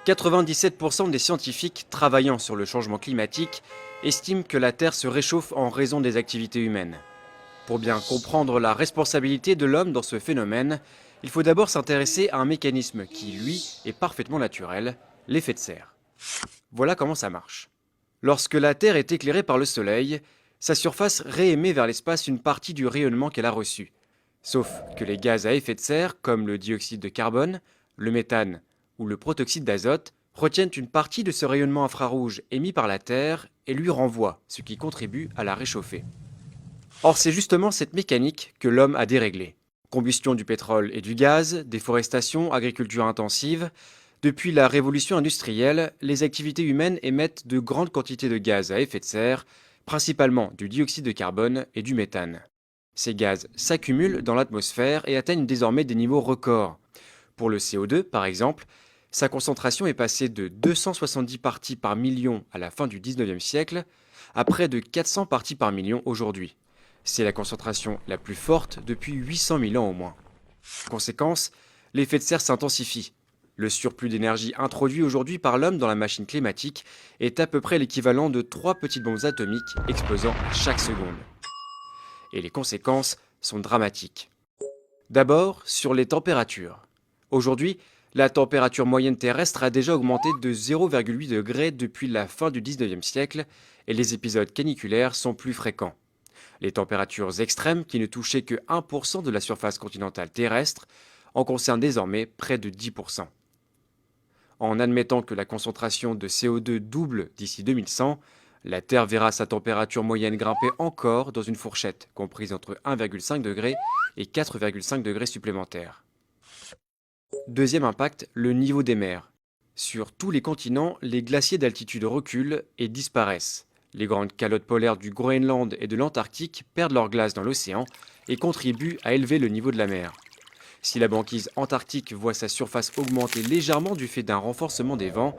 97% des scientifiques travaillant sur le changement climatique estiment que la Terre se réchauffe en raison des activités humaines. Pour bien comprendre la responsabilité de l'homme dans ce phénomène, il faut d'abord s'intéresser à un mécanisme qui, lui, est parfaitement naturel, l'effet de serre. Voilà comment ça marche. Lorsque la Terre est éclairée par le Soleil, sa surface réémet vers l'espace une partie du rayonnement qu'elle a reçu. Sauf que les gaz à effet de serre, comme le dioxyde de carbone, le méthane ou le protoxyde d'azote, retiennent une partie de ce rayonnement infrarouge émis par la Terre et lui renvoient, ce qui contribue à la réchauffer. Or, c'est justement cette mécanique que l'homme a déréglée. Combustion du pétrole et du gaz, déforestation, agriculture intensive. Depuis la révolution industrielle, les activités humaines émettent de grandes quantités de gaz à effet de serre, principalement du dioxyde de carbone et du méthane. Ces gaz s'accumulent dans l'atmosphère et atteignent désormais des niveaux records. Pour le CO2, par exemple, sa concentration est passée de 270 parties par million à la fin du 19e siècle à près de 400 parties par million aujourd'hui. C'est la concentration la plus forte depuis 800 000 ans au moins. Conséquence, l'effet de serre s'intensifie. Le surplus d'énergie introduit aujourd'hui par l'homme dans la machine climatique est à peu près l'équivalent de 3 petites bombes atomiques explosant à chaque seconde. Et les conséquences sont dramatiques. D'abord, sur les températures. Aujourd'hui, la température moyenne terrestre a déjà augmenté de 0,8 degrés depuis la fin du 19e siècle et les épisodes caniculaires sont plus fréquents. Les températures extrêmes, qui ne touchaient que 1% de la surface continentale terrestre, en concernent désormais près de 10%. En admettant que la concentration de CO2 double d'ici 2100, la Terre verra sa température moyenne grimper encore dans une fourchette comprise entre 1,5 degré et 4,5 degrés supplémentaires. Deuxième impact, le niveau des mers. Sur tous les continents, les glaciers d'altitude reculent et disparaissent. Les grandes calottes polaires du Groenland et de l'Antarctique perdent leur glace dans l'océan et contribuent à élever le niveau de la mer. Si la banquise antarctique voit sa surface augmenter légèrement du fait d'un renforcement des vents,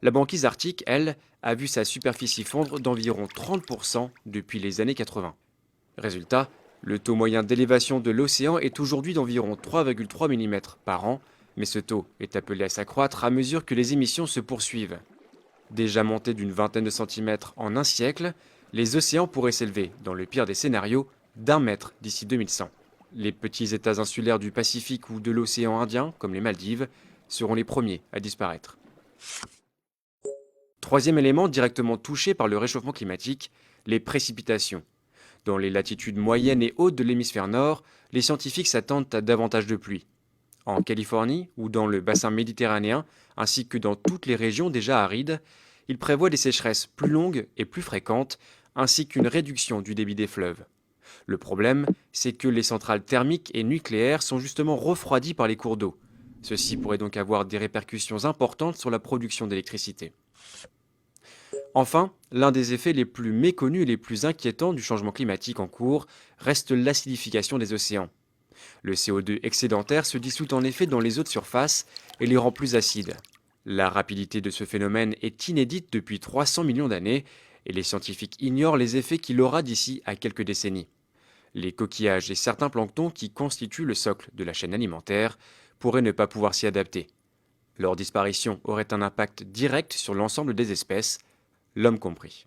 la banquise arctique, elle, a vu sa superficie fondre d'environ 30% depuis les années 80. Résultat, le taux moyen d'élévation de l'océan est aujourd'hui d'environ 3,3 mm par an, mais ce taux est appelé à s'accroître à mesure que les émissions se poursuivent. Déjà montés d'une vingtaine de centimètres en un siècle, les océans pourraient s'élever, dans le pire des scénarios, d'1 mètre d'ici 2100. Les petits États insulaires du Pacifique ou de l'océan Indien, comme les Maldives, seront les premiers à disparaître. Troisième élément directement touché par le réchauffement climatique, les précipitations. Dans les latitudes moyennes et hautes de l'hémisphère nord, les scientifiques s'attendent à davantage de pluie. En Californie ou dans le bassin méditerranéen, ainsi que dans toutes les régions déjà arides, ils prévoient des sécheresses plus longues et plus fréquentes, ainsi qu'une réduction du débit des fleuves. Le problème, c'est que les centrales thermiques et nucléaires sont justement refroidies par les cours d'eau. Ceci pourrait donc avoir des répercussions importantes sur la production d'électricité. Enfin, l'un des effets les plus méconnus et les plus inquiétants du changement climatique en cours reste l'acidification des océans. Le CO2 excédentaire se dissout en effet dans les eaux de surface et les rend plus acides. La rapidité de ce phénomène est inédite depuis 300 millions d'années et les scientifiques ignorent les effets qu'il aura d'ici à quelques décennies. Les coquillages et certains planctons qui constituent le socle de la chaîne alimentaire pourraient ne pas pouvoir s'y adapter. Leur disparition aurait un impact direct sur l'ensemble des espèces, l'homme compris.